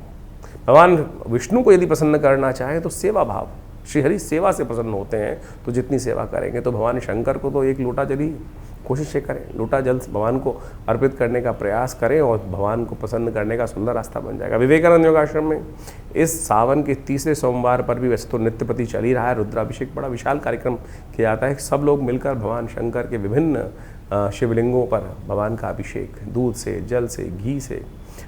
भगवान विष्णु को यदि प्रसन्न करना चाहें तो सेवा भाव, श्रीहरि सेवा से प्रसन्न होते हैं, तो जितनी सेवा करेंगे तो भगवान शंकर को तो एक लोटा जल ही कोशिशें करें, लोटा जल भगवान को अर्पित करने का प्रयास करें और भगवान को प्रसन्न करने का सुंदर रास्ता बन जाएगा। विवेकानंद योगाश्रम में इस सावन के तीसरे सोमवार पर भी वैसे तो नित्य प्रति चल ही रहा है, रुद्राभिषेक बड़ा विशाल कार्यक्रम किया जाता है। सब लोग मिलकर भगवान शंकर के विभिन्न शिवलिंगों पर भगवान का अभिषेक दूध से, जल से, घी से,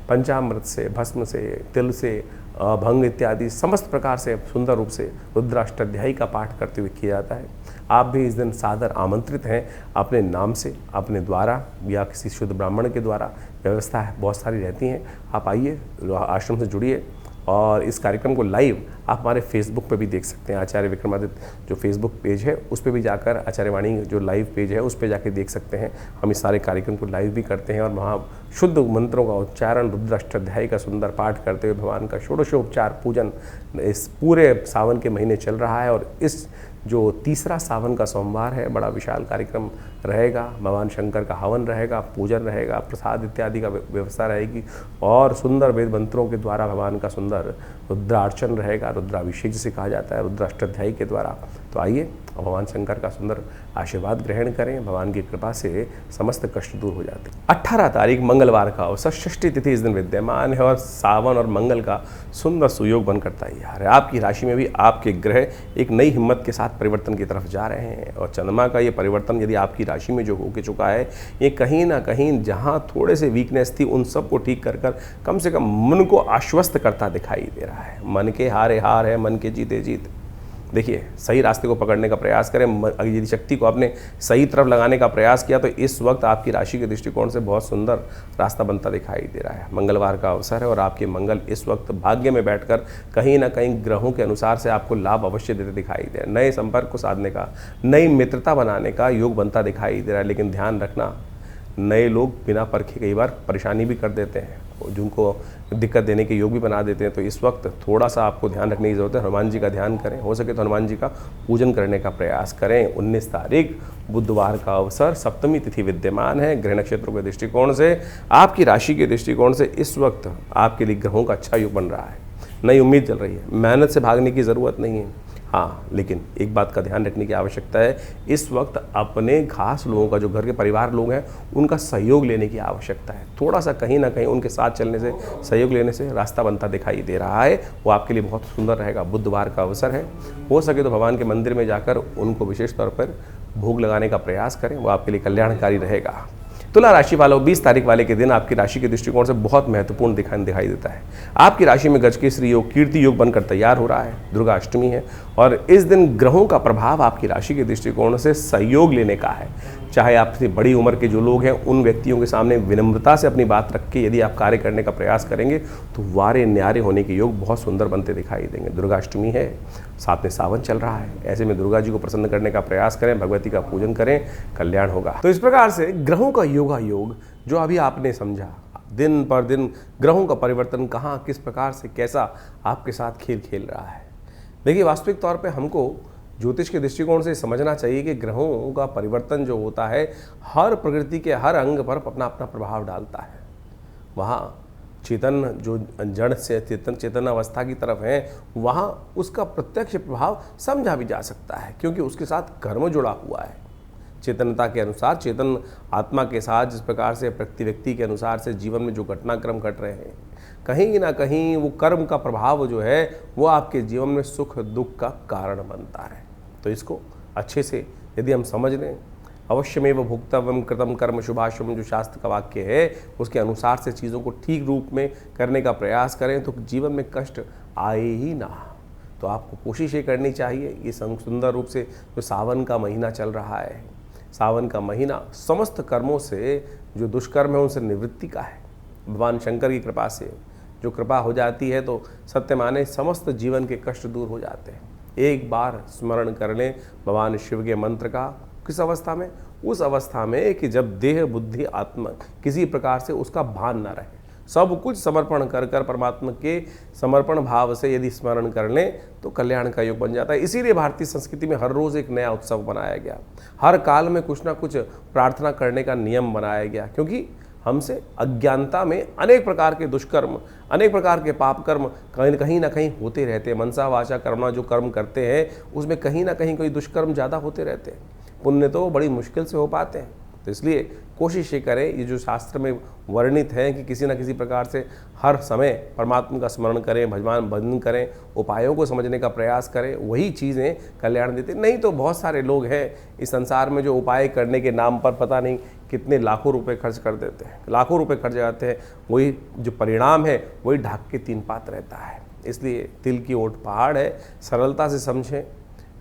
पंचामृत से, भस्म से, तिल से, भंग इत्यादि समस्त प्रकार से सुंदर रूप से रुद्राष्टाध्यायी का पाठ करते हुए किया जाता है। आप भी इस दिन सादर आमंत्रित हैं। अपने नाम से, अपने द्वारा या किसी शुद्ध ब्राह्मण के द्वारा, व्यवस्था है बहुत सारी रहती हैं। आप आइए, आश्रम से जुड़िए और इस कार्यक्रम को लाइव आप हमारे फेसबुक पे भी देख सकते हैं। आचार्य विक्रमादित्य जो फेसबुक पेज है उस पे भी जाकर, आचार्यवाणी जो लाइव पेज है उस पे जाके देख सकते हैं। हम इस सारे कार्यक्रम को लाइव भी करते हैं और वहाँ शुद्ध मंत्रों का उच्चारण, रुद्राष्टाध्यायी का सुंदर पाठ करते हुए भगवान का षोडशोपचार पूजन इस पूरे सावन के महीने चल रहा है। और इस जो तीसरा सावन का सोमवार है, बड़ा विशाल कार्यक्रम रहेगा। भगवान शंकर का हवन रहेगा, पूजन रहेगा, प्रसाद इत्यादि का व्यवस्था रहेगी और सुंदर वेद मंत्रों के द्वारा भगवान का सुंदर रुद्रार्चन रहेगा, रुद्राभिषेक जिसे कहा जाता है रुद्राष्टाध्यायी के द्वारा। तो आइए भगवान शंकर का सुंदर आशीर्वाद ग्रहण करें। भगवान की कृपा से समस्त कष्ट दूर हो जाते हैं। 18 तारीख मंगलवार का अवसर, षष्ठी तिथि इस दिन विद्यमान है और सावन और मंगल का सुंदर सुयोग बनकर तैयार है। आपकी राशि में भी आपके ग्रह एक नई हिम्मत के साथ परिवर्तन की तरफ जा रहे हैं और चंद्रमा का ये परिवर्तन यदि आपकी राशि में जो होके चुका है, ये कहीं ना कहीं जहाँ थोड़े से वीकनेस थी उन सबको ठीक कर कम से कम मन को आश्वस्त करता दिखाई दे रहा है। मन के हारे हार है, मन के जीते जीत। देखिए, सही रास्ते को पकड़ने का प्रयास करें। यदि शक्ति को आपने सही तरफ लगाने का प्रयास किया तो इस वक्त आपकी राशि के दृष्टिकोण से बहुत सुंदर रास्ता बनता दिखाई दे रहा है। मंगलवार का अवसर है और आपके मंगल इस वक्त भाग्य में बैठकर कहीं ना कहीं ग्रहों के अनुसार से आपको लाभ अवश्य देते दिखाई दे रहा है। नए संपर्क को साधने का, नई मित्रता बनाने का योग बनता दिखाई दे रहा है। लेकिन ध्यान रखना, नए लोग बिना परखे कई बार परेशानी भी कर देते हैं, जिनको दिक्कत देने के योग भी बना देते हैं। तो इस वक्त थोड़ा सा आपको ध्यान रखने की ज़रूरत है। हनुमान जी का ध्यान करें, हो सके तो हनुमान जी का पूजन करने का प्रयास करें। 19 तारीख बुधवार का अवसर, सप्तमी तिथि विद्यमान है। ग्रह नक्षत्रों के दृष्टिकोण से, आपकी राशि के दृष्टिकोण से इस वक्त आपके लिए ग्रहों का अच्छा योग बन रहा है। नई उम्मीद चल रही है, मेहनत से भागने की ज़रूरत नहीं है। हाँ, लेकिन एक बात का ध्यान रखने की आवश्यकता है, इस वक्त अपने खास लोगों का, जो घर के परिवार लोग हैं, उनका सहयोग लेने की आवश्यकता है। थोड़ा सा कहीं ना कहीं उनके साथ चलने से, सहयोग लेने से रास्ता बनता दिखाई दे रहा है। वो आपके लिए बहुत सुंदर रहेगा। बुधवार का अवसर है, हो सके तो भगवान के मंदिर में जाकर उनको विशेष तौर पर भोग लगाने का प्रयास करें, वो आपके लिए कल्याणकारी रहेगा। तुला राशि वालों, 20 तारीख वाले के दिन आपकी राशि के दृष्टिकोण से बहुत महत्वपूर्ण दिखाई देता है। आपकी राशि में गजकेसरी योग, कीर्ति योग बनकर तैयार हो रहा है। दुर्गा अष्टमी है और इस दिन ग्रहों का प्रभाव आपकी राशि के दृष्टिकोण से सहयोग लेने का है। चाहे आपसे बड़ी उम्र के जो लोग हैं, उन व्यक्तियों के सामने विनम्रता से अपनी बात रख के यदि आप कार्य करने का प्रयास करेंगे तो वारे न्यारे होने के योग बहुत सुंदर बनते दिखाई देंगे। दुर्गा अष्टमी है, साथ में सावन चल रहा है। ऐसे में दुर्गा जी को प्रसन्न करने का प्रयास करें, भगवती का पूजन करें, कल्याण होगा। तो इस प्रकार से ग्रहों का योगा योग जो अभी आपने समझा, दिन पर दिन ग्रहों का परिवर्तन कहाँ, किस प्रकार से, कैसा आपके साथ खेल खेल रहा है। देखिए, वास्तविक तौर पे हमको ज्योतिष के दृष्टिकोण से समझना चाहिए कि ग्रहों का परिवर्तन जो होता है, हर प्रकृति के हर अंग पर अपना अपना प्रभाव डालता है। वहाँ चेतन जो जड़ से चेतन अवस्था की तरफ है, वहाँ उसका प्रत्यक्ष प्रभाव समझा भी जा सकता है, क्योंकि उसके साथ कर्म जुड़ा हुआ है। चेतनता के अनुसार, चेतन आत्मा के साथ जिस प्रकार से प्रति व्यक्ति के अनुसार से जीवन में जो घटनाक्रम घट रहे हैं, कहीं ना कहीं वो कर्म का प्रभाव जो है वो आपके जीवन में सुख दुख का कारण बनता है। तो इसको अच्छे से यदि हम समझ लें, अवश्यमेव भुक्तव्यम कृतम कर्म शुभाशुभम, जो शास्त्र का वाक्य है, उसके अनुसार से चीज़ों को ठीक रूप में करने का प्रयास करें तो जीवन में कष्ट आए ही ना। तो आपको कोशिश ये करनी चाहिए। ये सुंदर रूप से जो सावन का महीना चल रहा है, सावन का महीना समस्त कर्मों से, जो दुष्कर्म है उनसे निवृत्ति का है। भगवान शंकर की कृपा से जो कृपा हो जाती है तो सत्य माने समस्त जीवन के कष्ट दूर हो जाते हैं। एक बार स्मरण कर लें भगवान शिव के मंत्र का। किस अवस्था में? उस अवस्था में कि जब देह बुद्धि आत्मा किसी प्रकार से उसका भान ना रहे, सब कुछ समर्पण कर कर परमात्मा के समर्पण भाव से यदि स्मरण कर लें तो कल्याण का योग बन जाता है। इसीलिए भारतीय संस्कृति में हर रोज़ एक नया उत्सव बनाया गया, हर काल में कुछ ना कुछ प्रार्थना करने का नियम बनाया गया, क्योंकि हमसे अज्ञानता में अनेक प्रकार के दुष्कर्म, अनेक प्रकार के पाप कर्म कहीं ना कहीं होते रहते हैं। मनसा वाचा कर्मणा जो कर्म करते हैं उसमें कहीं ना कहीं कोई दुष्कर्म ज़्यादा होते रहते हैं। पुण्य तो बड़ी मुश्किल से हो पाते हैं। तो इसलिए कोशिश ये करें, ये जो शास्त्र में वर्णित है कि किसी न किसी प्रकार से हर समय परमात्मा का स्मरण करें, भजन करें, उपायों को समझने का प्रयास करें, वही चीज़ें कल्याण देते। नहीं तो बहुत सारे लोग हैं इस संसार में जो उपाय करने के नाम पर पता नहीं कितने लाखों रुपए खर्च कर देते हैं, लाखों रुपए खर्च जाते हैं, वही जो परिणाम है वही ढाक के तीन पात रहता है। इसलिए तिल की ओट पहाड़ है, सरलता से समझें,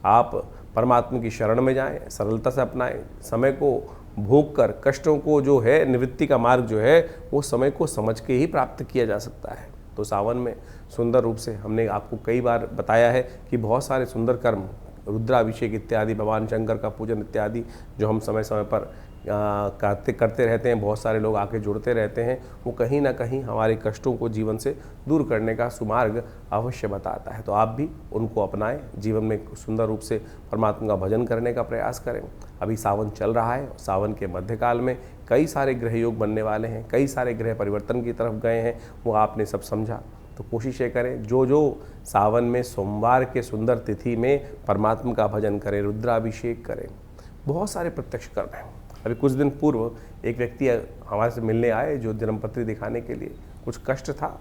आप परमात्मा की शरण में जाएं, सरलता से अपनाएं, समय को भोग कर कष्टों को जो है निवृत्ति का मार्ग जो है वो समय को समझ के ही प्राप्त किया जा सकता है। तो सावन में सुंदर रूप से हमने आपको कई बार बताया है कि बहुत सारे सुंदर कर्म, रुद्राभिषेक इत्यादि, भगवान शंकर का पूजन इत्यादि जो हम समय समय पर करते रहते हैं, बहुत सारे लोग आके जुड़ते रहते हैं, वो कहीं ना कहीं हमारे कष्टों को जीवन से दूर करने का सुमार्ग अवश्य बताता है। तो आप भी उनको अपनाएं, जीवन में सुंदर रूप से परमात्मा का भजन करने का प्रयास करें। अभी सावन चल रहा है, सावन के मध्यकाल में कई सारे ग्रह योग बनने वाले हैं, कई सारे ग्रह परिवर्तन की तरफ गए हैं, वो आपने सब समझा। तो कोशिश ये करें, जो सावन में सोमवार के सुंदर तिथि में परमात्मा का भजन करें, रुद्राभिषेक करें। बहुत सारे प्रत्यक्ष कर्म हैं। अभी कुछ दिन पूर्व एक व्यक्ति हमारे से मिलने आए जो जन्मपत्री दिखाने के लिए, कुछ कष्ट था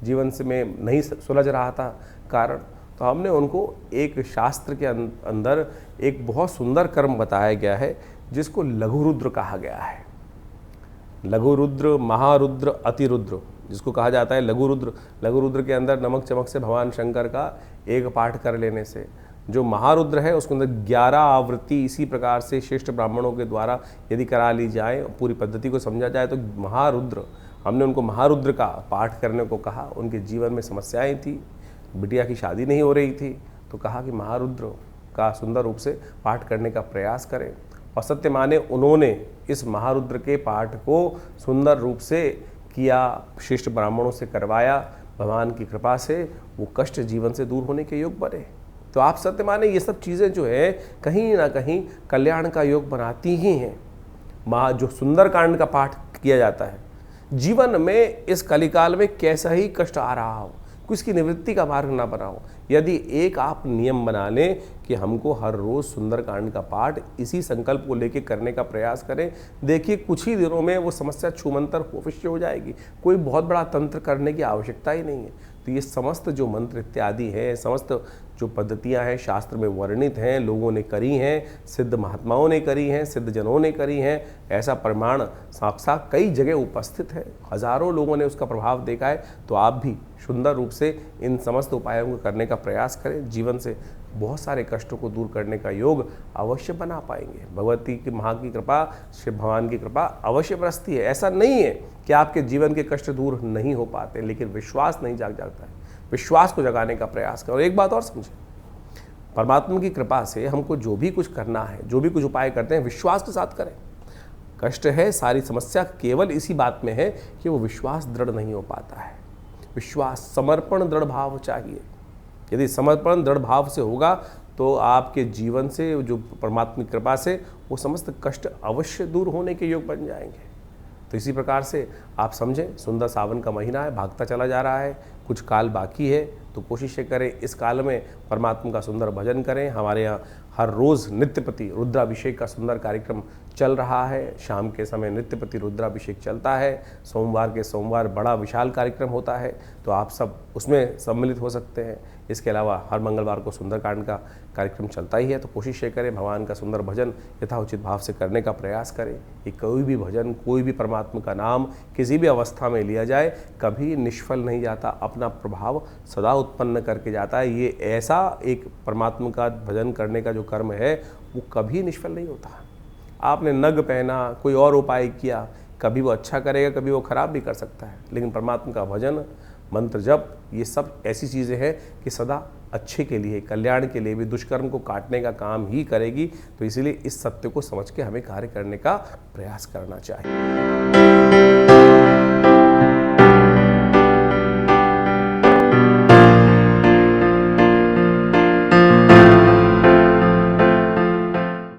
जीवन से में नहीं सुलझ रहा था कारण, तो हमने उनको एक शास्त्र के अंदर एक बहुत सुंदर कर्म बताया गया है जिसको लघु रुद्र कहा गया है। लघु रुद्र, महारुद्र, अतिरुद्र जिसको कहा जाता है लघु रुद्र। लघु रुद्र के अंदर नमक चमक से भगवान शंकर का एक पाठ कर लेने से, जो महारुद्र है उसके अंदर 11 आवृत्ति इसी प्रकार से श्रेष्ठ ब्राह्मणों के द्वारा यदि करा ली जाए, पूरी पद्धति को समझा जाए तो महारुद्र, हमने उनको महारुद्र का पाठ करने को कहा। उनके जीवन में समस्याएं थी, बिटिया की शादी नहीं हो रही थी, तो कहा कि महारुद्र का सुंदर रूप से पाठ करने का प्रयास करें। और सत्य माने उन्होंने इस महारुद्र के पाठ को सुंदर रूप से किया, श्रेष्ठ ब्राह्मणों से करवाया, भगवान की कृपा से वो कष्ट जीवन से दूर होने के योग बने। तो आप सत्य माने ये सब चीज़ें जो है कहीं ना कहीं कल्याण का योग बनाती ही हैं। जो सुंदर कांड का पाठ किया जाता है, जीवन में इस कलिकाल में कैसा ही कष्ट आ रहा हो, उसकी निवृत्ति का मार्ग ना बनाओ। यदि एक आप नियम बना लें कि हमको हर रोज़ सुंदरकांड का पाठ इसी संकल्प को लेकर करने का प्रयास करें, देखिए कुछ ही दिनों में वो समस्या छूमंतर अवश्य हो जाएगी। कोई बहुत बड़ा तंत्र करने की आवश्यकता ही नहीं है। तो ये समस्त जो मंत्र इत्यादि हैं, समस्त जो पद्धतियां हैं शास्त्र में वर्णित हैं, लोगों ने करी हैं, सिद्ध महात्माओं ने करी हैं, सिद्ध जनों ने करी हैं, ऐसा प्रमाण साक्षात कई जगह उपस्थित है, हजारों लोगों ने उसका प्रभाव देखा है। तो आप भी सुंदर रूप से इन समस्त उपायों को करने का प्रयास करें, जीवन से बहुत सारे कष्टों को दूर करने का योग अवश्य बना पाएंगे। भगवती की माँ की कृपा, शिव भगवान की कृपा अवश्य बरसती है। ऐसा नहीं है कि आपके जीवन के कष्ट दूर नहीं हो पाते, लेकिन विश्वास नहीं जागता है। विश्वास को जगाने का प्रयास करो। एक बात और समझें, परमात्मा की कृपा से हमको जो भी कुछ करना है, जो भी कुछ उपाय करते हैं, विश्वास के साथ करें। कष्ट है, सारी समस्या केवल इसी बात में है कि वो विश्वास दृढ़ नहीं हो पाता है। विश्वास, समर्पण, दृढ़ भाव चाहिए। यदि समर्पण दृढ़ भाव से होगा तो आपके जीवन से जो परमात्मा की कृपा से वो समस्त कष्ट अवश्य दूर होने के योग बन जाएंगे। तो इसी प्रकार से आप समझें, सुंदर सावन का महीना है, भागता चला जा रहा है, कुछ काल बाकी है, तो कोशिश करें इस काल में परमात्मा का सुंदर भजन करें। हमारे यहाँ हर रोज़ नित्यपति रुद्राभिषेक का सुंदर कार्यक्रम चल रहा है। शाम के समय नित्यपति रुद्राभिषेक चलता है। सोमवार के सोमवार बड़ा विशाल कार्यक्रम होता है, तो आप सब उसमें सम्मिलित हो सकते हैं। इसके अलावा हर मंगलवार को सुंदरकांड का कार्यक्रम चलता ही है। तो कोशिश ये करें भगवान का सुंदर भजन यथाउचित भाव से करने का प्रयास करें। कि कोई भी भजन, कोई भी परमात्मा का नाम किसी भी अवस्था में लिया जाए कभी निष्फल नहीं जाता, अपना प्रभाव सदा उत्पन्न करके जाता है। ये ऐसा एक परमात्मा का भजन करने का जो कर्म है वो कभी निष्फल नहीं होता। आपने नग पहना, कोई और उपाय किया, कभी वो अच्छा करेगा, कभी वो खराब भी कर सकता है, लेकिन परमात्मा का भजन, मंत्र जप, ये सब ऐसी चीज़ें हैं कि सदा अच्छे के लिए, कल्याण के लिए भी, दुष्कर्म को काटने का काम ही करेगी। तो इसीलिए इस सत्य को समझ के हमें कार्य करने का प्रयास करना चाहिए।